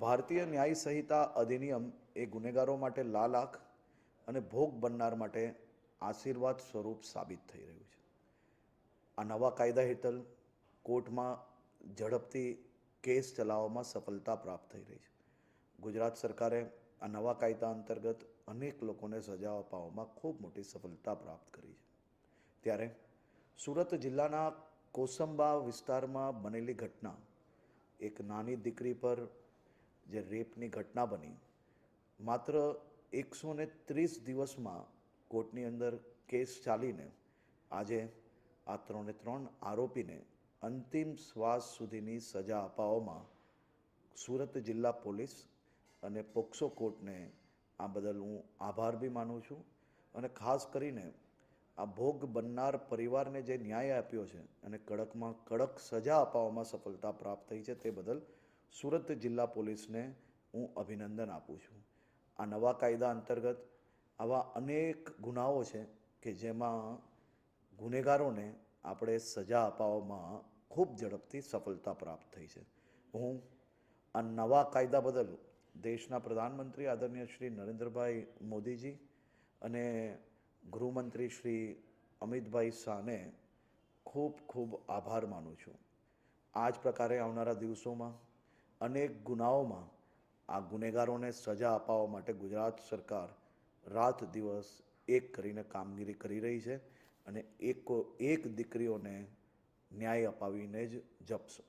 ભારતીય ન્યાય સંહિતા અધિનિયમ એ ગુનેગારો માટે લાલ આંખ અને ભોગ બનનાર માટે આશીર્વાદ સ્વરૂપ સાબિત થઈ રહ્યું છે. આ નવા કાયદા હેઠળ કોર્ટમાં ઝડપથી કેસ ચલાવવામાં સફળતા પ્રાપ્ત થઈ રહી છે. ગુજરાત સરકારે આ નવા કાયદા અંતર્ગત અનેક લોકોને સજા અપાવવામાં ખૂબ મોટી સફળતા પ્રાપ્ત કરી છે. ત્યારે સુરત જિલ્લાના કોસંબા વિસ્તારમાં બનેલી ઘટના, એક નાની દીકરી પર જે રેપની ઘટના બની, માત્ર 130 દિવસમાં કોર્ટની અંદર કેસ ચાલીને આજે આ 3 આરોપીને અંતિમ શ્વાસ સુધીની સજા અપાવવામાં સુરત જિલ્લા પોલીસ અને પોક્સો કોર્ટને આ બદલ હું આભાર બી માનું છું. અને ખાસ કરીને આ ભોગ બનનાર પરિવારને જે ન્યાય આપ્યો છે અને કડકમાં કડક સજા અપાવવામાં સફળતા પ્રાપ્ત થઈ છે તે બદલ સુરત જિલ્લા પોલીસને હું અભિનંદન આપું છું. આ નવા કાયદા અંતર્ગત આવા અનેક ગુનાઓ છે કે જેમાં ગુનેગારોને આપણે સજા અપાવવામાં ખૂબ ઝડપથી સફળતા પ્રાપ્ત થઈ છે. હું આ નવા કાયદા બદલ દેશના પ્રધાનમંત્રી આદરણીય શ્રી નરેન્દ્રભાઈ મોદીજી અને ગૃહમંત્રી શ્રી અમિતભાઈ શાહને ખૂબ ખૂબ આભાર માનું છું. આ જ પ્રકારે આવનારા દિવસોમાં અનેક ગુનાઓમાં આ ગુનેગારોને સજા અપાવવા માટે ગુજરાત સરકાર રાત દિવસ એક કરીને કામગીરી કરી રહી છે અને એક દીકરીઓને ન્યાય અપાવીને જ જપશે.